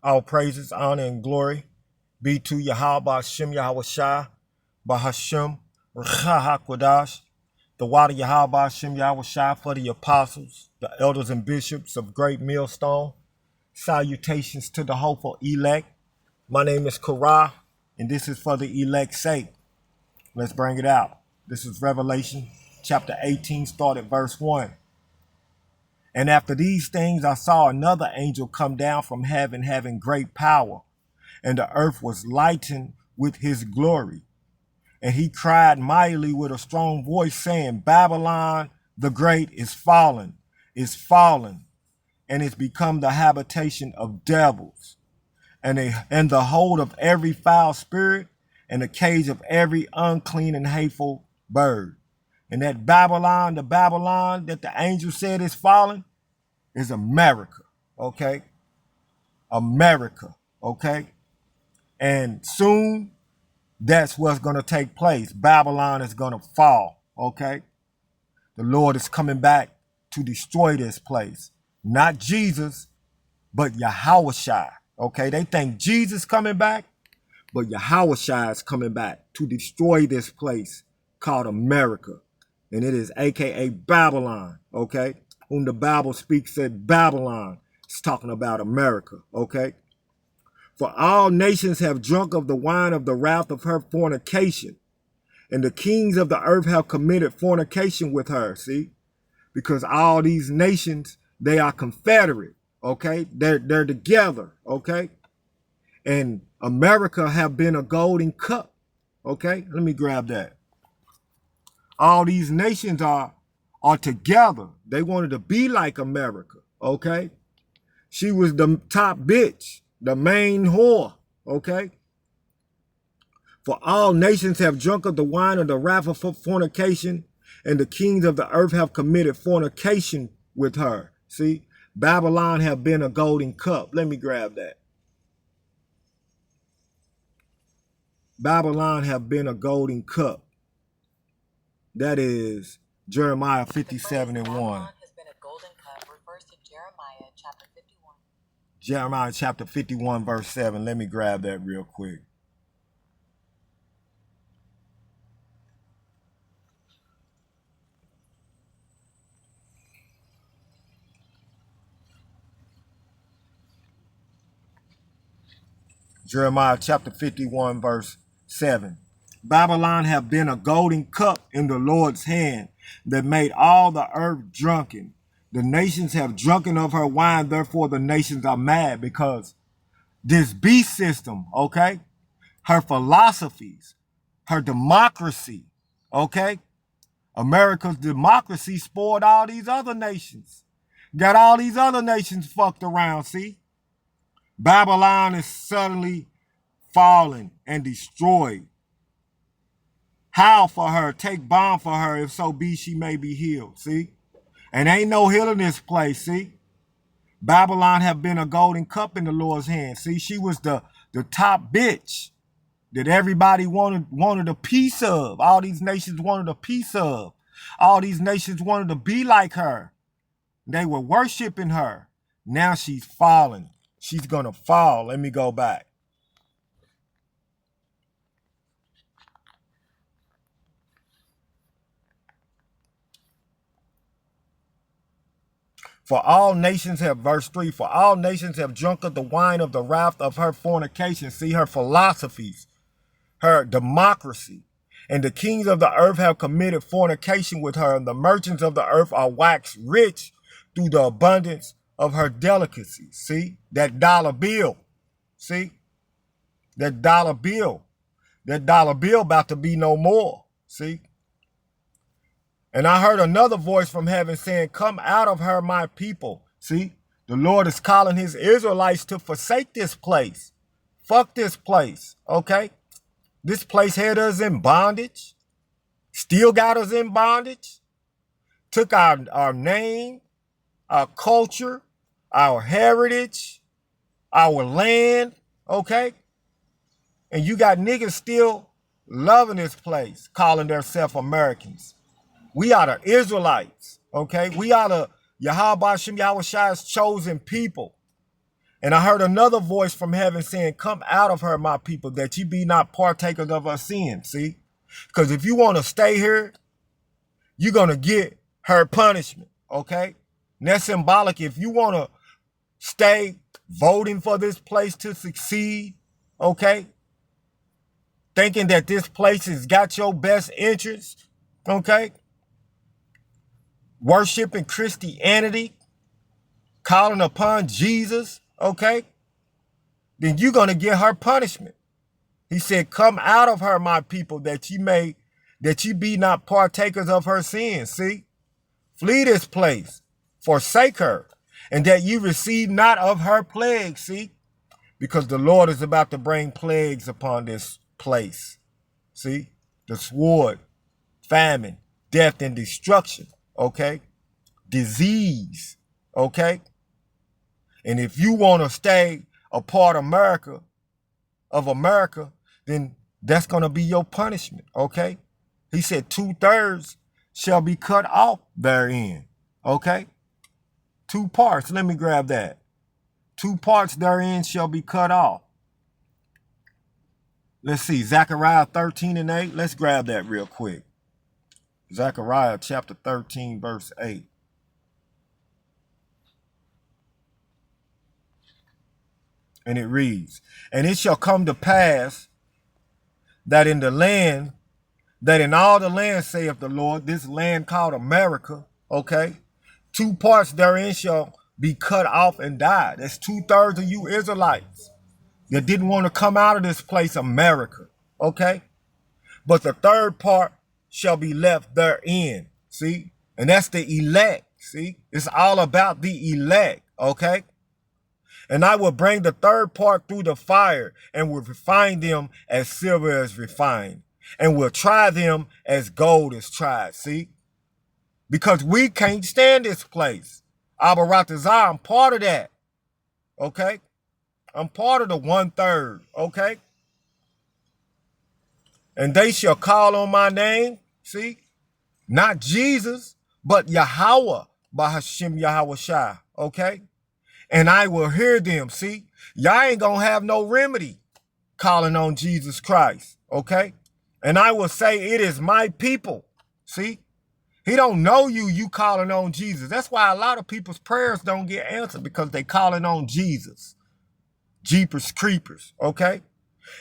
All praises, honor, and glory be to Yahweh Shem Yahweh Shai, Bahashem, Rahakwadash, the water Yahweh Shem Yahweh Shai for the apostles, the elders and bishops of Great Millstone. Salutations to the hopeful elect. My name is Korah, and this is for the elect's sake. Let's bring it out. This is Revelation chapter 18, start at verse 1. And after these things, I saw another angel come down from heaven, having great power, and the earth was lightened with his glory. And he cried mightily with a strong voice, saying, Babylon the great is fallen, and is become the habitation of devils, and the hold of every foul spirit, and the cage of every unclean and hateful bird. And that Babylon, the Babylon that the angel said is fallen, is America, okay? America, okay? And soon, that's what's going to take place. Babylon is going to fall, okay? The Lord is coming back to destroy this place. Not Jesus, but Yahushua, okay? They think Jesus coming back, but Yahushua is coming back to destroy this place called America. And it is AKA Babylon, okay? Whom the Bible speaks at Babylon. It's talking about America, okay? For all nations have drunk of the wine of the wrath of her fornication, and the kings of the earth have committed fornication with her, see? Because all these nations, they are confederate, okay? They're together, okay? And America have been a golden cup, okay? Let me grab that. All these nations are together. They wanted to be like America, okay? She was the top bitch, the main whore, okay? For all nations have drunk of the wine of the wrath of fornication, and the kings of the earth have committed fornication with her. See, Babylon have been a golden cup. Let me grab that. Babylon have been a golden cup. That is Jeremiah 57 and 1. Has been a golden cup refers to Jeremiah chapter 51. Jeremiah chapter 51 verse 7. Let me grab that real quick. Jeremiah chapter 51 verse 7. Babylon have been a golden cup in the Lord's hand that made all the earth drunken. The nations have drunken of her wine, therefore the nations are mad, because this beast system, okay, her philosophies, her democracy, okay, America's democracy spoiled all these other nations. Got all these other nations fucked around, see? Babylon is suddenly fallen and destroyed. Howl for her, take balm for her, if so be she may be healed, see? And ain't no healing this place, see? Babylon have been a golden cup in the Lord's hand. See, she was the top bitch that everybody wanted a piece of. All these nations wanted a piece of. All these nations wanted to be like her. They were worshiping her. Now she's fallen. She's going to fall. Let me go back. For all nations have, verse 3, for all nations have drunk of the wine of the wrath of her fornication. See, her philosophies, her democracy. And the kings of the earth have committed fornication with her, and the merchants of the earth are waxed rich through the abundance of her delicacies. See, that dollar bill. See, that dollar bill. That dollar bill about to be no more. See. And I heard another voice from heaven saying, come out of her, my people. See, the Lord is calling his Israelites to forsake this place. Fuck this place, okay? This place had us in bondage. Still got us in bondage. Took our name, our culture, our heritage, our land, okay? And you got niggas still loving this place, calling themselves Americans. We are the Israelites, okay? We are the Yahweh Shem Yahweh Shai's chosen people. And I heard another voice from heaven saying, come out of her, my people, that ye be not partakers of her sin. See? Because if you want to stay here, you're going to get her punishment. Okay? And that's symbolic. If you want to stay voting for this place to succeed, okay, thinking that this place has got your best interest, okay, worshiping Christianity, calling upon Jesus, okay, then you're going to get her punishment. He said, come out of her, my people, that ye be not partakers of her sins. See, flee this place, forsake her, and that ye receive not of her plagues. See, because the Lord is about to bring plagues upon this place. See, the sword, famine, death, and destruction. Okay, disease. Okay, and if you want to stay a part of America, then that's going to be your punishment. Okay, he said 2/3 shall be cut off therein. Okay, 2 parts. Let me grab that. 2 parts therein shall be cut off. Let's see, Zechariah 13:8. Let's grab that real quick. Zechariah chapter 13, verse 8. And it reads, and it shall come to pass that in all the land, saith the Lord, this land called America, okay, 2 parts therein shall be cut off and die. That's 2/3 of you Israelites that didn't want to come out of this place, America, okay? But the 3rd part shall be left therein, see? And that's the elect, see? It's all about the elect, okay? And I will bring the 3rd part through the fire and will refine them as silver is refined, and will try them as gold is tried, see? Because we can't stand this place. Abba Ratazah, I'm part of that, okay? I'm part of the 1/3, okay? And they shall call on my name, see? Not Jesus, but Yahweh, by Hashem Yahweh Shai, okay? And I will hear them, see? Y'all ain't gonna have no remedy calling on Jesus Christ, okay? And I will say, it is my people, see? He don't know you calling on Jesus. That's why a lot of people's prayers don't get answered, because they calling on Jesus. Jeepers creepers, okay?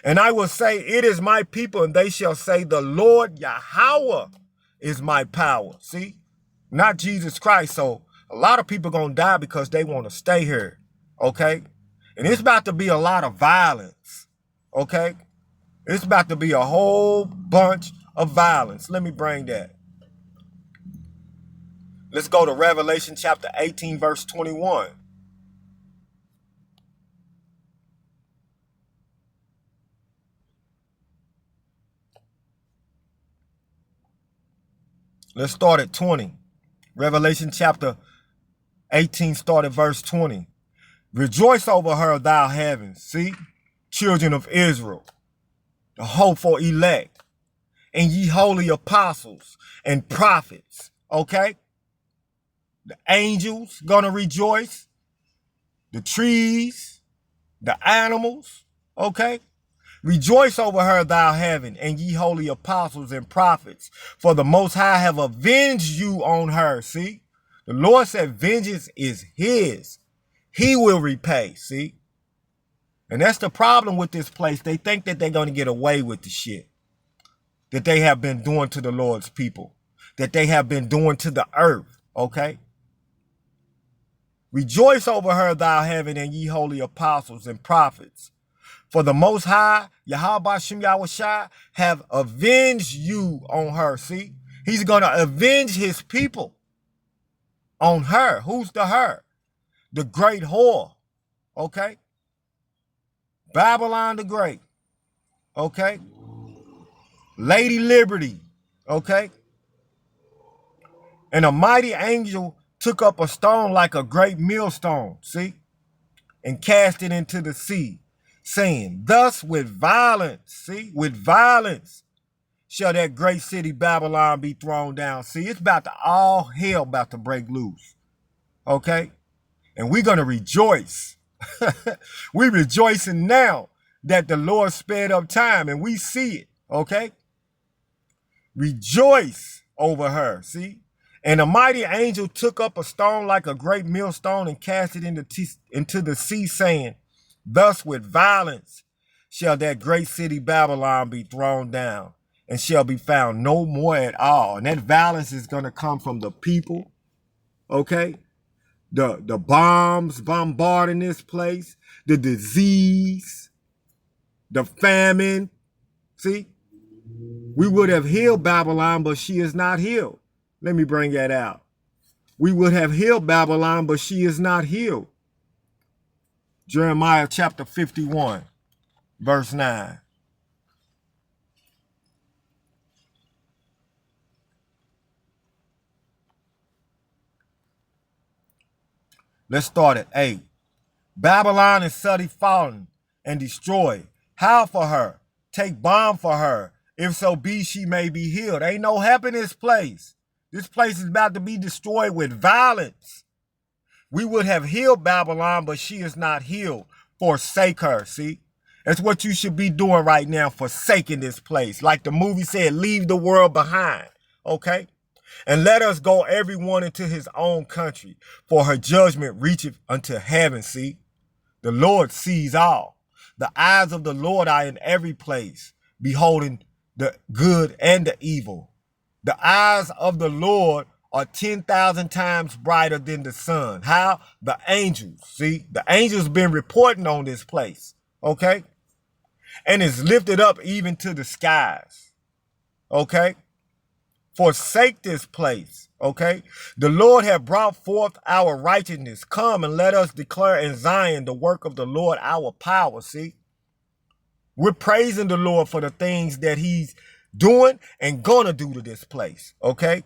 And I will say, it is my people, and they shall say, the Lord Yahweh is my power. See? Not Jesus Christ. So a lot of people gonna die because they want to stay here, okay? And it's about to be a lot of violence, okay? It's about to be a whole bunch of violence. Let me bring that. Let's go to Revelation chapter 18, verse 21. Let's start at 20. Revelation chapter 18, start at verse 20. Rejoice over her, thou heavens, see, children of Israel, the hopeful elect, and ye holy apostles and prophets, okay? The angels gonna rejoice, the trees, the animals, okay? Rejoice over her, thou heaven, and ye holy apostles and prophets, for the Most High have avenged you on her, see? The Lord said vengeance is his. He will repay, see? And that's the problem with this place. They think that they're going to get away with the shit that they have been doing to the Lord's people, that they have been doing to the earth, okay? Rejoice over her, thou heaven, and ye holy apostles and prophets, for the Most High, Yahweh Shem Yahweh Shai, have avenged you on her, see? He's going to avenge his people on her. Who's the her? The great whore, okay? Babylon the Great, okay? Lady Liberty, okay? And a mighty angel took up a stone like a great millstone, see? And cast it into the sea, saying, thus with violence, see? With violence shall that great city Babylon be thrown down. See, it's about to, all hell about to break loose, okay? And we're going to rejoice, We rejoicing now that the Lord sped up time and we see it, okay? Rejoice over her, see? And a mighty angel took up a stone like a great millstone and cast it into the sea, saying, thus with violence shall that great city Babylon be thrown down and shall be found no more at all. And that violence is going to come from the people, okay? The bombs bombarding this place, the disease, the famine. See, we would have healed Babylon, but she is not healed. Let me bring that out. We would have healed Babylon, but she is not healed. Jeremiah chapter 51, verse 9. Let's start at 8. Babylon is suddenly fallen and destroyed. Howl for her. Take balm for her. If so be she may be healed. Ain't no help in this place. This place is about to be destroyed with violence. We would have healed Babylon, but she is not healed. Forsake her, see? That's what you should be doing right now, forsaking this place. Like the movie said, leave the world behind, okay? And let us go everyone into his own country, for her judgment reacheth unto heaven, see? The Lord sees all. The eyes of the Lord are in every place, beholding the good and the evil. The eyes of the Lord are 10,000 times brighter than the sun. How? The angels, see? The angels been reporting on this place, okay? And it's lifted up even to the skies, okay? Forsake this place, okay? The Lord have brought forth our righteousness. Come and let us declare in Zion the work of the Lord, our power, see? We're praising the Lord for the things that he's doing and gonna do to this place, okay?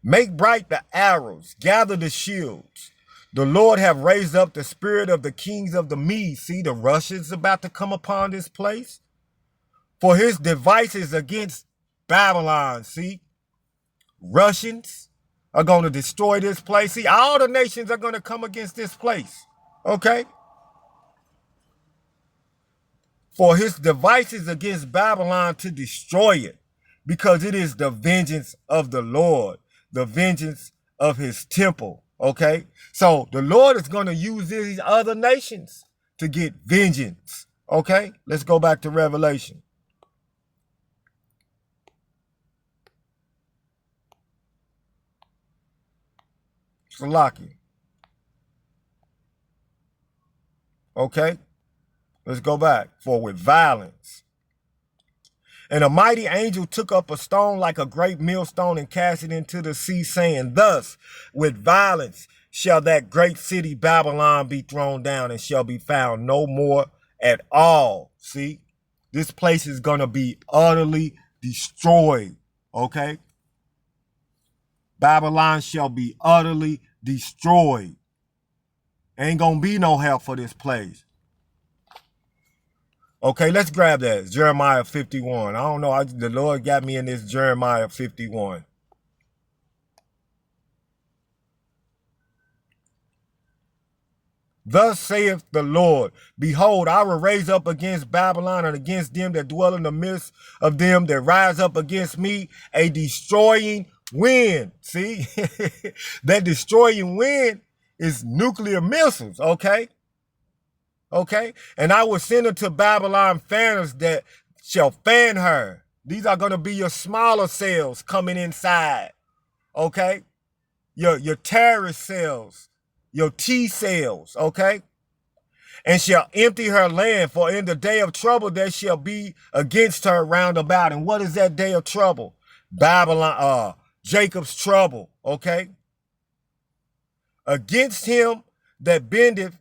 Make bright the arrows, gather the shields. The Lord have raised up the spirit of the kings of the Medes. See, the Russians about to come upon this place. For his devices against Babylon, see? Russians are going to destroy this place. See, all the nations are going to come against this place, okay? For his devices against Babylon to destroy it, because it is the vengeance of the Lord, the vengeance of his temple, okay? So the Lord is going to use these other nations to get vengeance, okay? Let's go back to Revelation. Salaki. Okay? Let's go back. For with violence. And a mighty angel took up a stone like a great millstone and cast it into the sea, saying, thus with violence shall that great city Babylon be thrown down and shall be found no more at all. See? This place is going to be utterly destroyed. Okay? Babylon shall be utterly destroyed. Ain't going to be no help for this place. Okay, let's grab that. It's Jeremiah 51. I don't know. The Lord got me in this Jeremiah 51. Thus saith the Lord, behold, I will raise up against Babylon and against them that dwell in the midst of them that rise up against me a destroying wind. See, that destroying wind is nuclear missiles, okay? Okay, and I will send unto Babylon fanners that shall fan her. These are going to be your smaller cells coming inside, okay? Your terrorist cells, your T cells, okay? And shall empty her land, for in the day of trouble there shall be against her round about. And what is that day of trouble? Babylon, Jacob's trouble, okay? Against him that bendeth,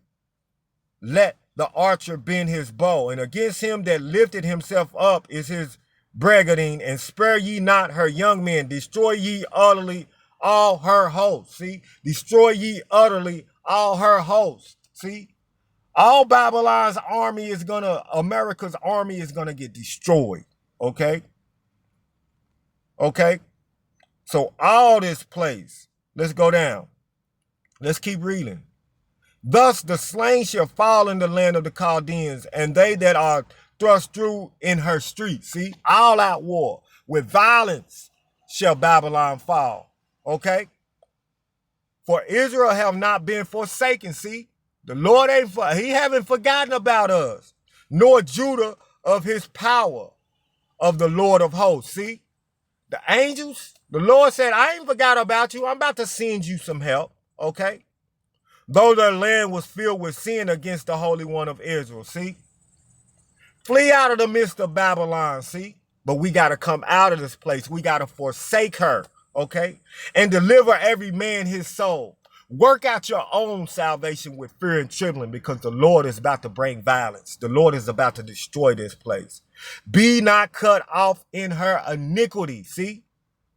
let the archer bend his bow, and against him that lifted himself up is his brigandine, and spare ye not her young men. Destroy ye utterly all her hosts. See, destroy ye utterly all her hosts. See, all Babylon's army is America's army is gonna get destroyed. Okay. Okay. So all this place, let's go down. Let's keep reading. Thus the slain shall fall in the land of the Chaldeans, and they that are thrust through in her streets. See, all out war. With violence shall Babylon fall. Okay? For Israel have not been forsaken. See, the Lord he haven't forgotten about us, nor Judah of his power of the Lord of hosts. See, the angels, the Lord said, I ain't forgot about you. I'm about to send you some help. Okay? Though their land was filled with sin against the Holy One of Israel. See, flee out of the midst of Babylon. See, but we got to come out of this place. We got to forsake her. Okay? And deliver every man his soul. Work out your own salvation with fear and trembling, because the Lord is about to bring violence. The Lord is about to destroy this place. Be not cut off in her iniquity. See,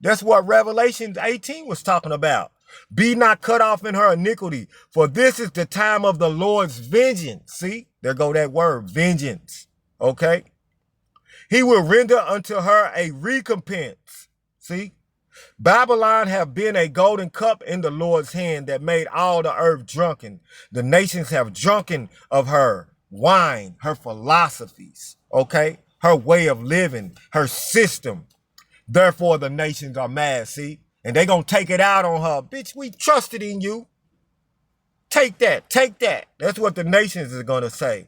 that's what Revelation 18 was talking about. Be not cut off in her iniquity, for this is the time of the Lord's vengeance. See, there go that word, vengeance. Okay? He will render unto her a recompense. See? Babylon have been a golden cup in the Lord's hand that made all the earth drunken. The nations have drunken of her wine, her philosophies, okay? Her way of living, her system. Therefore, the nations are mad, see? And they gonna take it out on her. Bitch, we trusted in you. Take that, take that. That's what the nations is gonna say.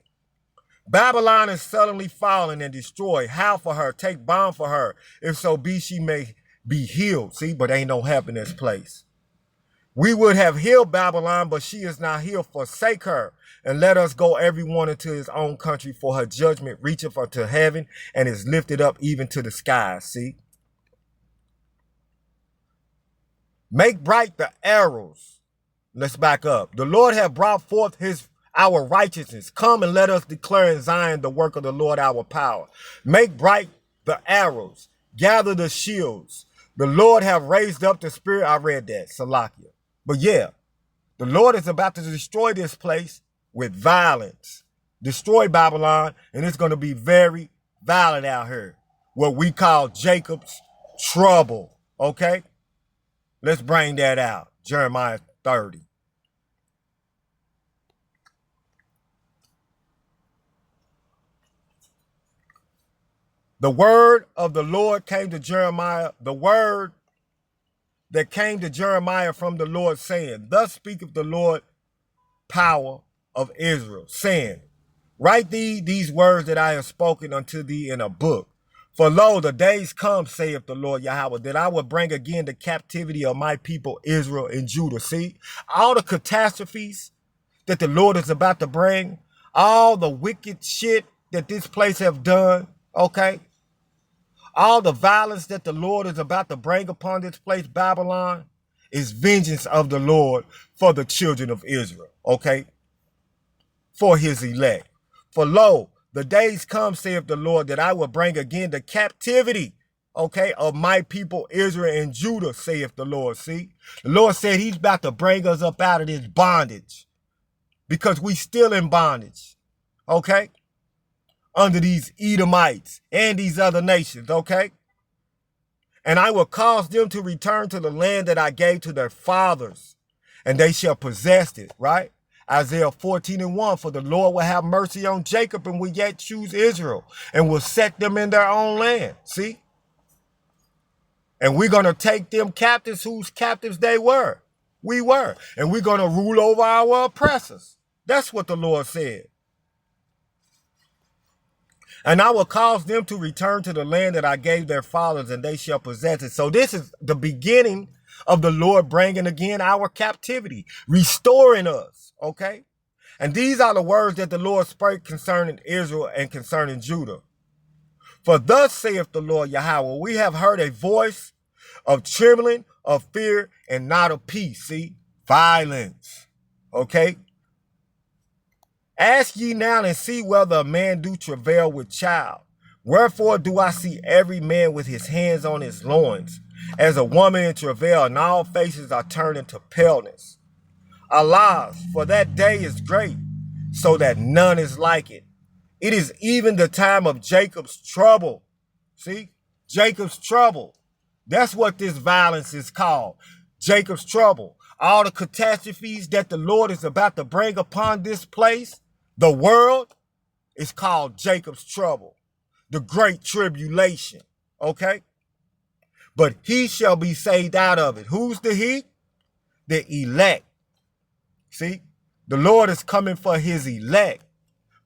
Babylon is suddenly fallen and destroyed. Howl for her, take balm for her. If so be she may be healed. See, but ain't no help in this place. We would have healed Babylon, but she is not healed. Forsake her, and let us go every one into his own country, for her judgment reacheth unto heaven and is lifted up even to the skies. See? Make bright the arrows. Let's back up. The Lord hath brought forth our righteousness. Come and let us declare in Zion the work of the Lord our power. Make bright the arrows. Gather the shields. The Lord have raised up the spirit. I read that, Salakia. But yeah, the Lord is about to destroy this place with violence. Destroy Babylon, and it's going to be very violent out here. What we call Jacob's trouble. Okay? Let's bring that out. Jeremiah 30. The word of the Lord came to Jeremiah, the word that came to Jeremiah from the Lord, saying, Thus speaketh the Lord, power of Israel, saying, Write thee these words that I have spoken unto thee in a book. For lo, the days come, saith the Lord Yahweh, that I will bring again the captivity of my people Israel and Judah. See, all the catastrophes that the Lord is about to bring, all the wicked shit that this place have done, okay? All the violence that the Lord is about to bring upon this place, Babylon, is vengeance of the Lord for the children of Israel, okay? For his elect. For lo, the days come, saith the Lord, that I will bring again the captivity, okay, of my people Israel and Judah, saith the Lord. See? The Lord said he's about to bring us up out of this bondage because we still in bondage, okay? Under these Edomites and these other nations, okay? And I will cause them to return to the land that I gave to their fathers, and they shall possess it, right? Isaiah 14:1, for the Lord will have mercy on Jacob and will yet choose Israel and will set them in their own land, see? And we're going to take them captives whose captives they were. We were. And we're going to rule over our oppressors. That's what the Lord said. And I will cause them to return to the land that I gave their fathers, and they shall possess it. So this is the beginning of the Lord bringing again our captivity, restoring us, okay? And these are the words that the Lord spoke concerning Israel and concerning Judah. For thus saith the Lord Yahweh, we have heard a voice of trembling, of fear, and not of peace. See? Violence, okay? Ask ye now and see whether a man do travail with child. Wherefore do I see every man with his hands on his loins, as a woman in travail, and all faces are turned into paleness. Alas, for that day is great, so that none is like it. It is even the time of Jacob's trouble. See? Jacob's trouble. That's what this violence is called. Jacob's trouble. all the catastrophes that the Lord is about to bring upon this place, the world, is called Jacob's trouble, the great tribulation, okay? But he shall be saved out of it. Who's the he? The elect. See, the Lord is coming for his elect,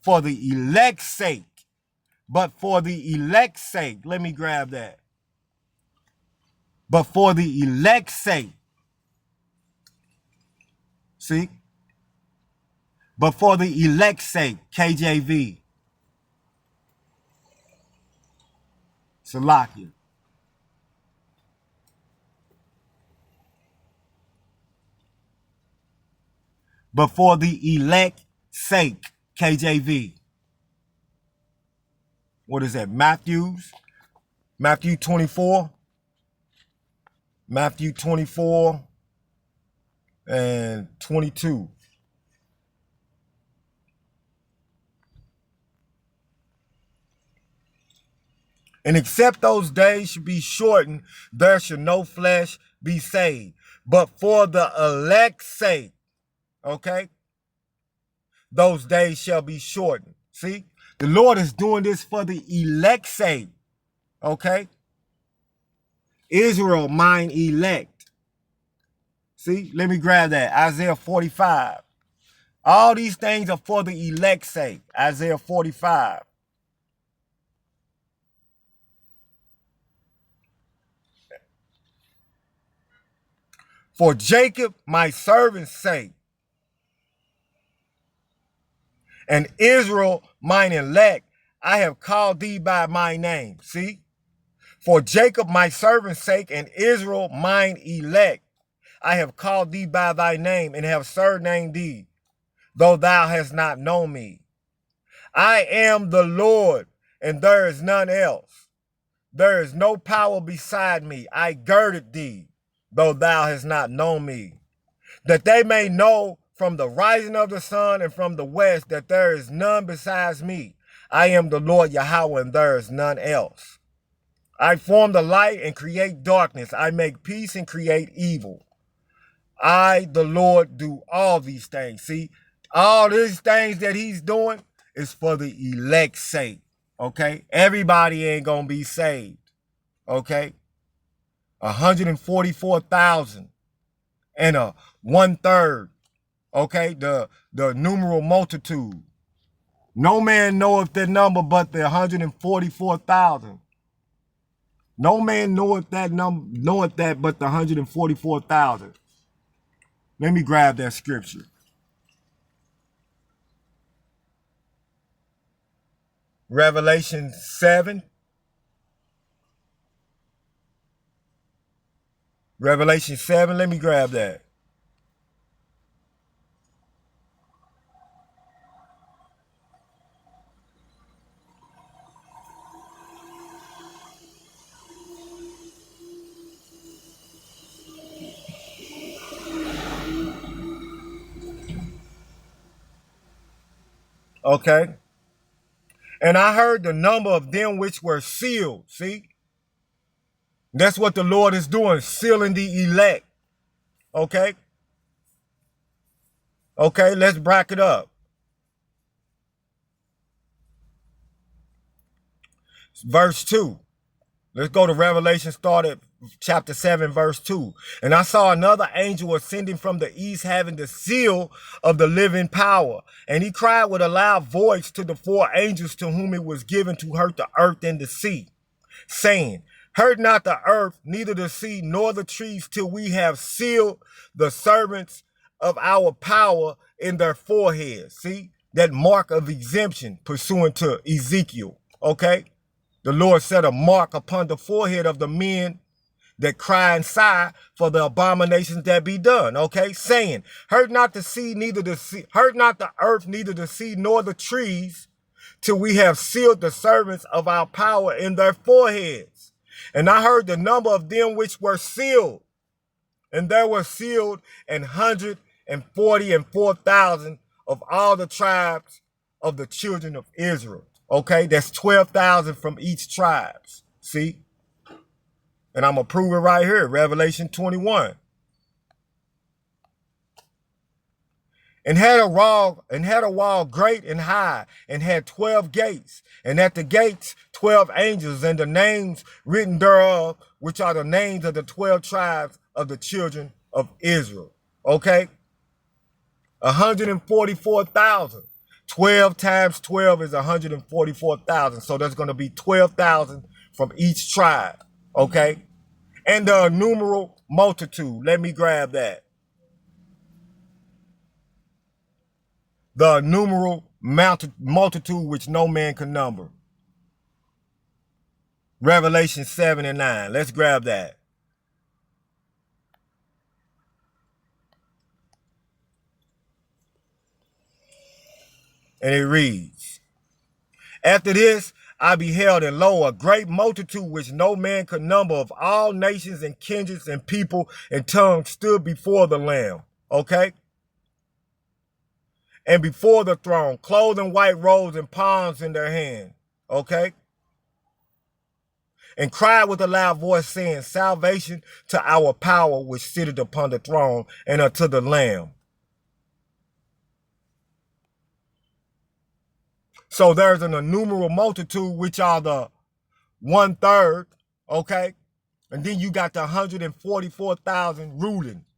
for the elect's sake. But for the elect's sake, let me grab that. But for the elect's sake, see? But for the elect's sake, KJV. Salakia. But for the elect's sake, KJV. What is that? Matthew 24. Matthew 24 and 22. And except those days should be shortened, there should no flesh be saved. But for the elect's sake, okay, those days shall be shortened. See, the Lord is doing this for the elect's sake, okay? Israel, mine elect. See, let me grab that. Isaiah 45. All these things are for the elect's sake. Isaiah 45. For Jacob, my servant's sake, and Israel, mine elect, I have called thee by my name. See? For Jacob, my servant's sake, and Israel, mine elect, I have called thee by thy name, and have surnamed thee, though thou hast not known me. I am the Lord, and there is none else. There is no power beside me. I girded thee, though thou hast not known me, that they may know from the rising of the sun and from the west that there is none besides me. I am the Lord Yahweh, and there is none else. I form the light and create darkness. I make peace and create evil. I, the Lord, do all these things. See, all these things that he's doing is for the elect's sake, okay? Everybody ain't gonna be saved, okay? 144,000 and a 1/3, okay? The numeral multitude. No man knoweth their number but the 144,000. No man knoweth that but the 144,000. Let me grab that scripture. Revelation 7. Revelation 7, let me grab that. Okay. And I heard the number of them which were sealed. See? That's what the Lord is doing, sealing the elect. Okay? Okay, let's back it up. Verse 2. Let's go to Revelation, start at chapter 7, verse 2. And I saw another angel ascending from the east, having the seal of the living power. And he cried with a loud voice to the 4 angels to whom it was given to hurt the earth and the sea, saying, hurt not the earth, neither the sea, nor the trees, till we have sealed the servants of our power in their foreheads. See, that mark of exemption pursuant to Ezekiel, okay? The Lord set a mark upon the forehead of the men that cry and sigh for the abominations that be done, okay? Saying, hurt not the sea, neither the sea, hurt not the earth, neither the sea, nor the trees, till we have sealed the servants of our power in their foreheads. And I heard the number of them which were sealed, and there were sealed 144,000 of all the tribes of the children of Israel. Okay, that's 12,000 from each tribe. See? And I'm going to prove it right here, Revelation 21. and had a wall great and high, and had 12 gates, and at the gates 12 angels, and the names written thereof, which are the names of the 12 tribes of the children of Israel. Okay? 144,000. 12 times 12 is 144,000. So there's going to be 12,000 from each tribe. Okay? And the innumerable multitude. Let me grab that. The innumerable multitude which no man can number. Revelation 7 and 9. Let's grab that. And it reads, after this I beheld, and lo, a great multitude which no man could number, of all nations and kindreds and people and tongues, stood before the Lamb. Okay? And before the throne, clothed in white robes and palms in their hand. Okay? And cried with a loud voice, saying, salvation to our power which sitteth upon the throne, and unto the Lamb. So there's an innumerable multitude, which are the 1/3, okay? And then you got the 144,000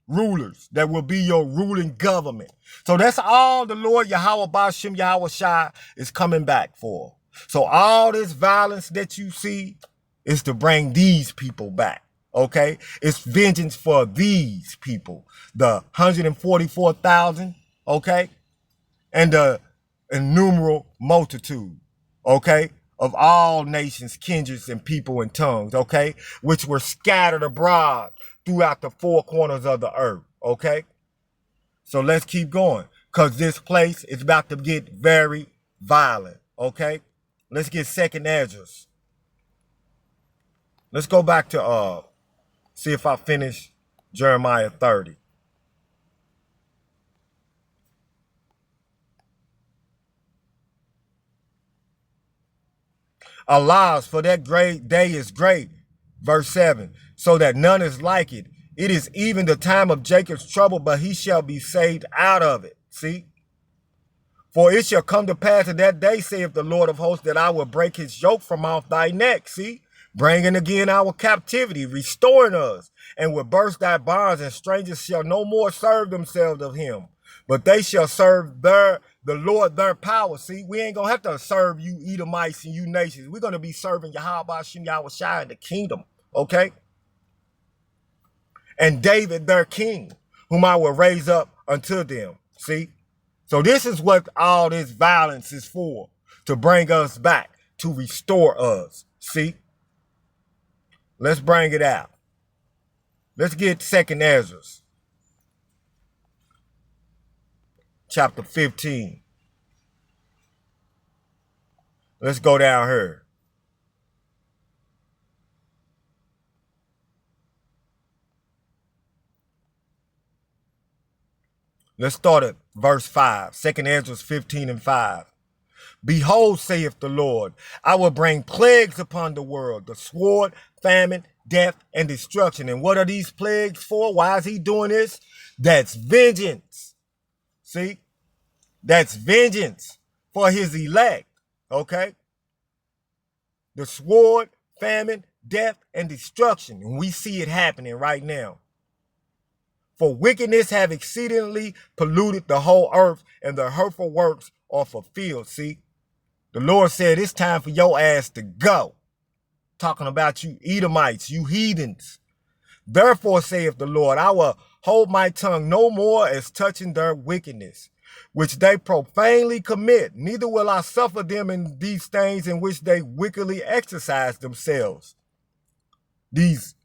rulers that will be your ruling government. So that's all the Lord Yahweh Ba'ashem Yahweh Shai is coming back for. So all this violence that you see is to bring these people back, okay? It's vengeance for these people, the 144,000, okay? And the innumerable multitude, okay, of all nations, kindreds, and people and tongues, okay, which were scattered abroad throughout the four corners of the earth, okay? So let's keep going, because this place is about to get very violent, okay? Let's get 2nd Ezra. Let's go back to, see if I finish Jeremiah 30. Alas, for that great day is great. Verse 7, so that none is like it. It is even the time of Jacob's trouble, but he shall be saved out of it. See? For it shall come to pass in that day, saith the Lord of hosts, that I will break his yoke from off thy neck. See? Bringing again our captivity, restoring us, and will burst thy bonds, and strangers shall no more serve themselves of him, but they shall serve the Lord their power. See, we ain't gonna have to serve you Edomites and you nations. We're gonna be serving Yahweh Ba'ashem Yahweh Shai in the kingdom, okay? And David their king, whom I will raise up unto them. See? So this is what all this violence is for, to bring us back, to restore us. See? Let's bring it out. Let's get 2nd Ezra. Chapter 15. Let's go down here. Let's start at verse 5. 2nd Ezra 15 and 5. Behold, saith the Lord, I will bring plagues upon the world, the sword, famine, death, and destruction. And what are these plagues for? Why is he doing this? That's vengeance. See? That's vengeance for his elect. Okay? The sword, famine, death, and destruction. And we see it happening right now. For wickedness have exceedingly polluted the whole earth, and their hurtful works are fulfilled. See? The Lord said it's time for your ass to go. Talking about you Edomites, you heathens. Therefore saith the Lord, I will hold my tongue no more as touching their wickedness, which they profanely commit. Neither will I suffer them in these things in which they wickedly exercise themselves. These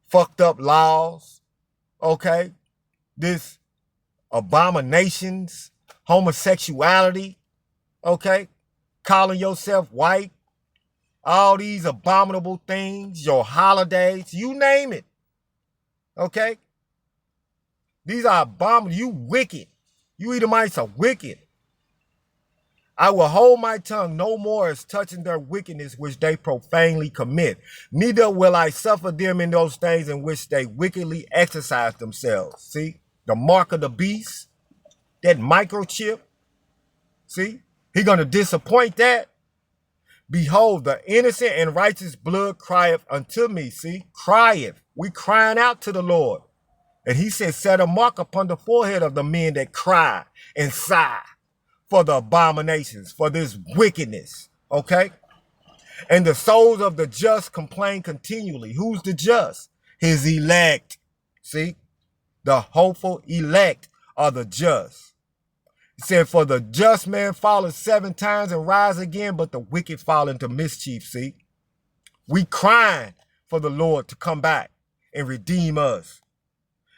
fucked up laws, okay? This abominations, homosexuality, okay? Calling yourself white, all these abominable things, your holidays, you name it, okay? These are abominable, you wicked. You Edomites are wicked. I will hold my tongue no more as touching their wickedness which they profanely commit. Neither will I suffer them in those things in which they wickedly exercise themselves. See, the mark of the beast, that microchip. See, he gonna disappoint that. Behold, the innocent and righteous blood crieth unto me. See, crieth. We crying out to the Lord. And he said, set a mark upon the forehead of the men that cry and sigh for the abominations, for this wickedness. Okay? And the souls of the just complain continually. Who's the just? His elect. See? The hopeful elect are the just. It said, for the just man falleth 7 times and rise again, but the wicked fall into mischief. See? We crying for the Lord to come back and redeem us.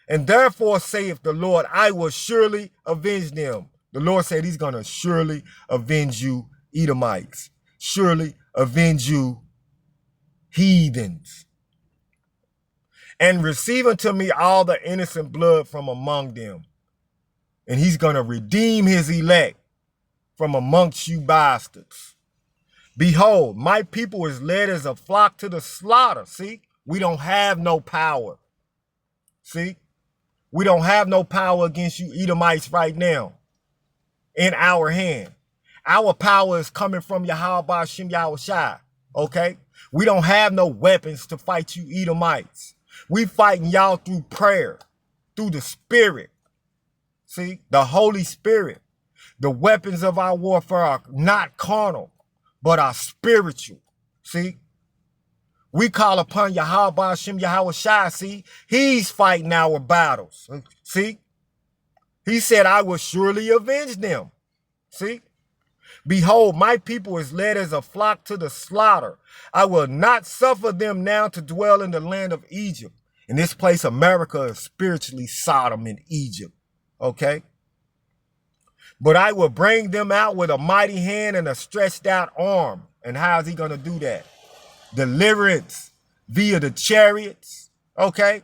And therefore saith the Lord, I will surely avenge them. The Lord said he's going to surely avenge you, Edomites. Surely avenge you, heathens. And receive unto me all the innocent blood from among them. And he's going to redeem his elect from amongst you bastards. Behold, my people is led as a flock to the slaughter. See, we don't have no power. See, we don't have no power against you Edomites right now in our hand. Our power is coming from Yahweh Ba'ashem Yahushai. Okay, we don't have no weapons to fight you Edomites. We fighting y'all through prayer, through the Spirit. See, the Holy Spirit. The weapons of our warfare are not carnal, but are spiritual. See, we call upon Yahweh Ba'ashem Yahushai. See, he's fighting our battles. See, he said, I will surely avenge them. See, behold, my people is led as a flock to the slaughter. I will not suffer them now to dwell in the land of Egypt. In this place, America is spiritually Sodom in Egypt. Okay. But I will bring them out with a mighty hand and a stretched out arm. And how is he going to do that? Deliverance via the chariots. Okay.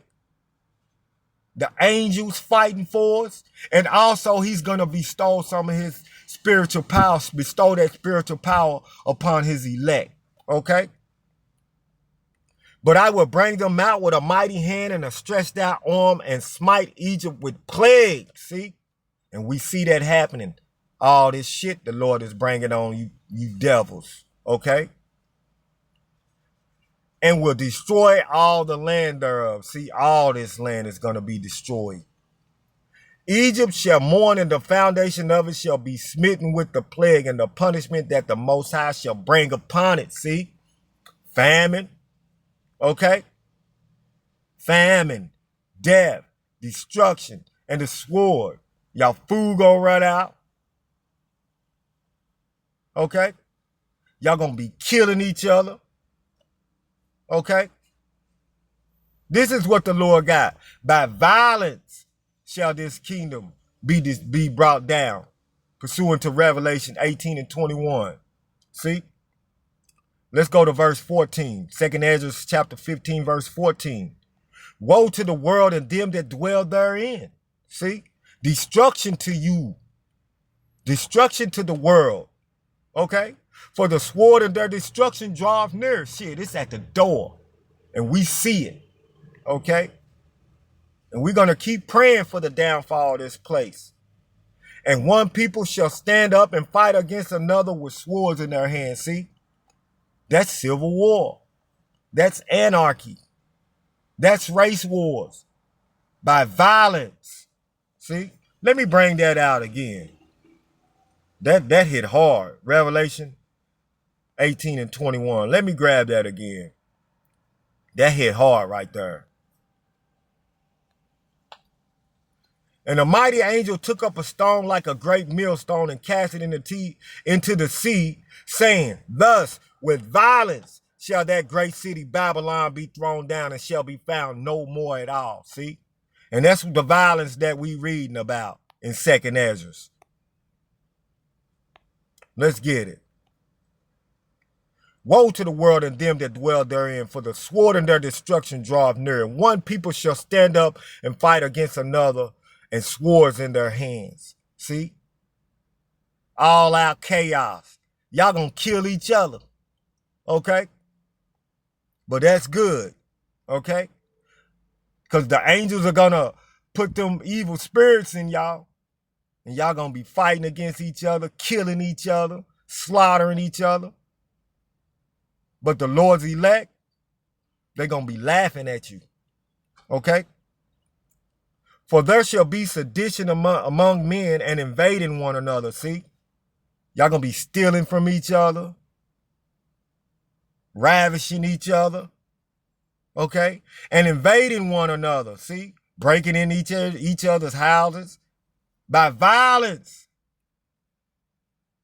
The angels fighting for us. And also he's going to bestow some of his spiritual power, bestow that spiritual power upon his elect. Okay. But I will bring them out with a mighty hand and a stretched out arm and smite Egypt with plague. See? And we see that happening. All this shit the Lord is bringing on you devils. Okay? And will destroy all the land thereof. See, all this land is going to be destroyed. Egypt shall mourn, and the foundation of it shall be smitten with the plague and the punishment that the Most High shall bring upon it. See? Famine. Okay? Famine, death, destruction, and the sword. Y'all food gonna run out. Okay? Y'all gonna be killing each other. Okay? This is what the Lord got. By violence shall this kingdom be brought down. Pursuant to Revelation 18 and 21. See? Let's go to verse 14. 2nd Ezra chapter 15, verse 14. Woe to the world and them that dwell therein. See? Destruction to you. Destruction to the world. Okay? For the sword of their destruction draweth near. Shit, it's at the door. And we see it. Okay? And we're going to keep praying for the downfall of this place. And one people shall stand up and fight against another with swords in their hands. See? That's civil war. That's anarchy. That's race wars by violence. See? Let me bring that out again. That hit hard. Revelation 18 and 21. Let me grab that again. That hit hard right there. And a mighty angel took up a stone like a great millstone and cast it into the sea, saying, thus with violence shall that great city Babylon be thrown down and shall be found no more at all. See? And that's the violence that we reading about in 2nd Ezra. Let's get it. Woe to the world and them that dwell therein, for the sword and their destruction draweth near. And one people shall stand up and fight against another, and swords in their hands. See? All out chaos. Y'all gonna kill each other. Okay? But that's good. Okay? Because the angels are gonna put them evil spirits in y'all. And y'all gonna be fighting against each other, killing each other, slaughtering each other. But the Lord's elect, they're gonna be laughing at you. Okay? For there shall be sedition among men and invading one another. See? Y'all gonna be stealing from each other, ravishing each other. Okay? And invading one another. See? Breaking in each other's houses by violence.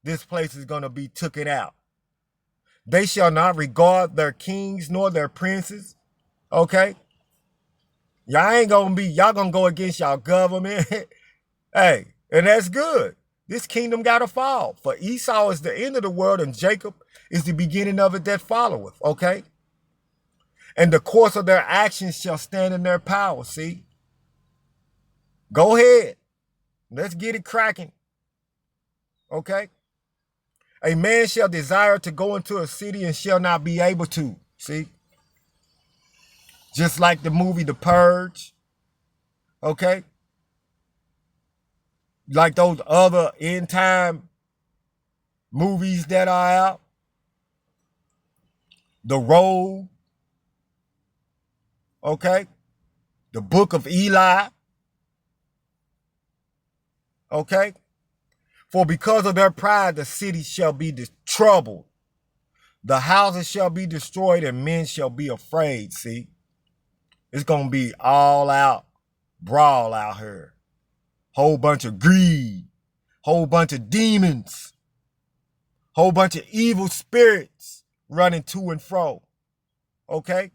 This place is gonna be taken out. They shall not regard their kings nor their princes. Okay? Y'all gonna go against y'all government. Hey, and that's good. This kingdom gotta fall. For Esau is the end of the world, and Jacob is the beginning of it that followeth. Okay? And the course of their actions shall stand in their power. See? Go ahead. Let's get it cracking. Okay? A man shall desire to go into a city and shall not be able to. See? Just like the movie The Purge. Okay? Like those other end time movies that are out. The Road. Okay? The Book of Eli. Okay? For because of their pride, the city shall be troubled. The houses shall be destroyed, and men shall be afraid. See? It's going to be all out brawl out here. Whole bunch of greed. Whole bunch of demons. Whole bunch of evil spirits running to and fro. Okay?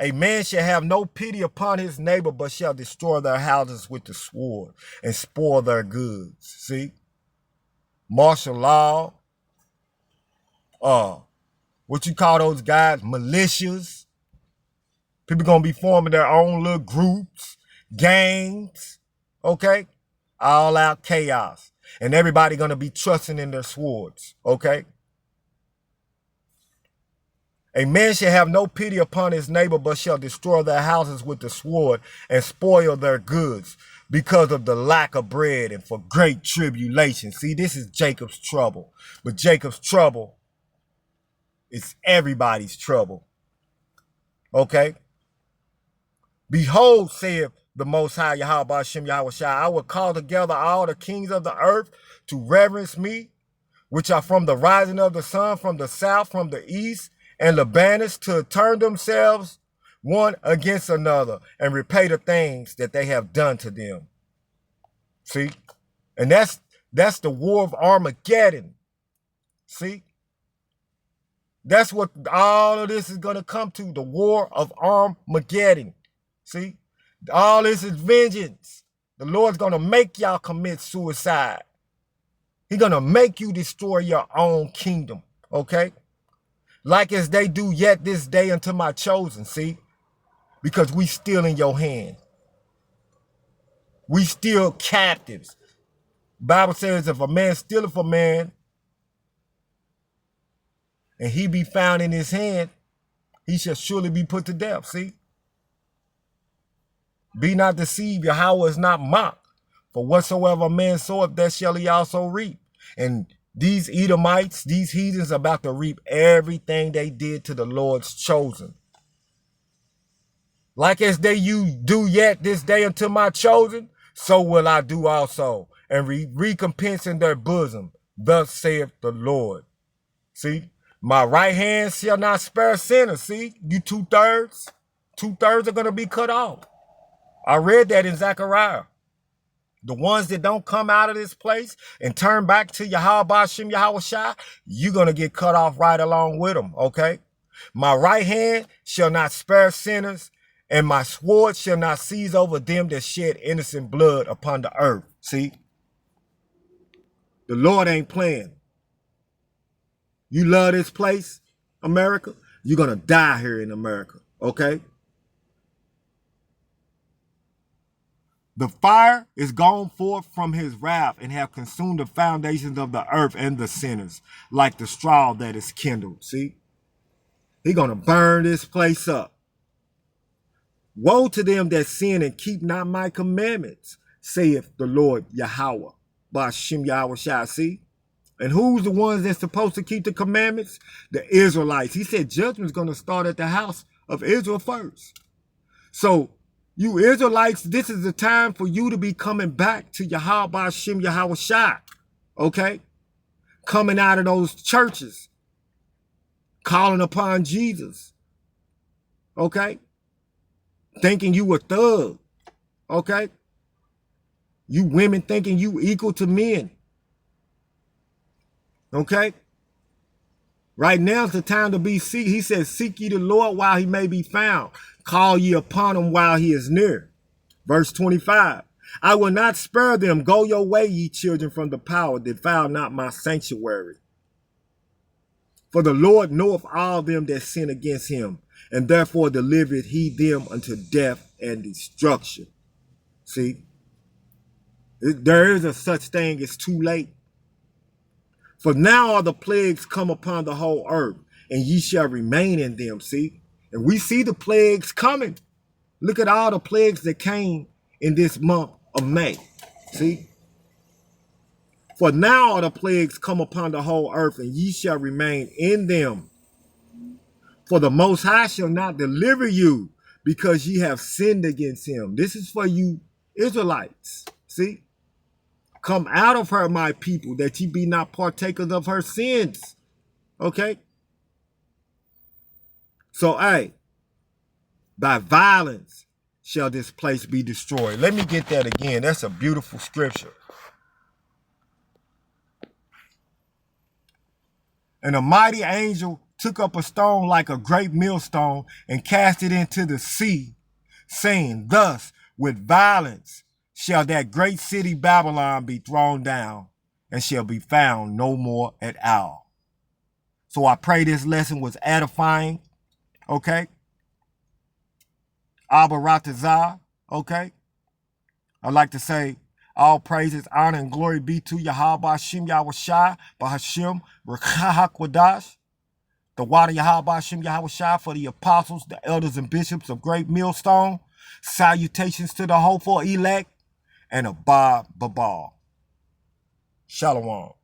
A man shall have no pity upon his neighbor, but shall destroy their houses with the sword and spoil their goods. See? Martial law. What you call those guys? Militias. People gonna be forming their own little groups, gangs. Okay? All out chaos. And everybody gonna be trusting in their swords. Okay? A man shall have no pity upon his neighbor, but shall destroy their houses with the sword and spoil their goods because of the lack of bread and for great tribulation. See, this is Jacob's trouble. But Jacob's trouble is everybody's trouble. Okay? Behold, saith the Most High Yahweh Hashem Yahweh Shai, I will call together all the kings of the earth to reverence me, which are from the rising of the sun, from the south, from the east, and Libanus, to turn themselves one against another and repay the things that they have done to them. See? And that's the war of Armageddon. See? That's what all of this is going to come to, the war of Armageddon. See? All this is vengeance. The Lord's going to make y'all commit suicide. He's going to make you destroy your own kingdom. Okay? Like as they do yet this day unto my chosen, see? Because we still in your hand. We still captives. Bible says if a man stealeth a man and he be found in his hand, he shall surely be put to death, see? Be not deceived, Yahweh is not mocked. For whatsoever a man soweth, that shall he also reap. And these Edomites, these heathens, are about to reap everything they did to the Lord's chosen. Like as they you do yet this day unto my chosen, so will I do also, and recompense in their bosom. Thus saith the Lord. See, my right hand shall not spare sinners. See, you 2/3. 2/3 are going to be cut off. I read that in Zechariah. The ones that don't come out of this place and turn back to Yahweh Hashem Yahweh Shai, you're going to get cut off right along with them, okay? My right hand shall not spare sinners, and my sword shall not seize over them that shed innocent blood upon the earth. See? The Lord ain't playing. You love this place, America? You're going to die here in America, okay? The fire is gone forth from his wrath and have consumed the foundations of the earth and the sinners, like the straw that is kindled. See? He's going to burn this place up. Woe to them that sin and keep not my commandments, saith the Lord Yahweh. Ba'ashem Yahweh Shai. See? And who's the ones that's supposed to keep the commandments? The Israelites. He said judgment's going to start at the house of Israel first. So, you Israelites, this is the time for you to be coming back to Yahweh Ba'ashem Yahweh Shai. Okay? Coming out of those churches. Calling upon Jesus. Okay? Thinking you a thug. Okay? You women thinking you equal to men. Okay? Right now's the time to be seek. He says, seek ye the Lord while he may be found. Call ye upon him while he is near. Verse 25. I will not spare them. Go your way, ye children, from the power. Defile not my sanctuary. For the Lord knoweth all them that sin against him, and therefore delivereth he them unto death and destruction. See? There is a such thing as too late. For now are the plagues come upon the whole earth, and ye shall remain in them. See? And we see the plagues coming. Look at all the plagues that came in this month of May. See? For now are the plagues come upon the whole earth, and ye shall remain in them. For the Most High shall not deliver you, because ye have sinned against him. This is for you Israelites. See? Come out of her, my people, that ye be not partakers of her sins. Okay? So, hey, by violence shall this place be destroyed. Let me get that again. That's a beautiful scripture. And a mighty angel took up a stone like a great millstone and cast it into the sea, saying, thus with violence shall that great city Babylon be thrown down, and shall be found no more at all. So I pray this lesson was edifying. Okay? Abba Ratazah. Okay? I'd like to say all praises, honor, and glory be to Yahweh Ba'ashem Yahweh Shai, Ba'ashem Rekha HaKodash, the water Yahweh Ba'ashem Yahweh Shai, for the apostles, the elders, and bishops of Great Millstone. Salutations to the hopeful elect, and a Babal. Shalom.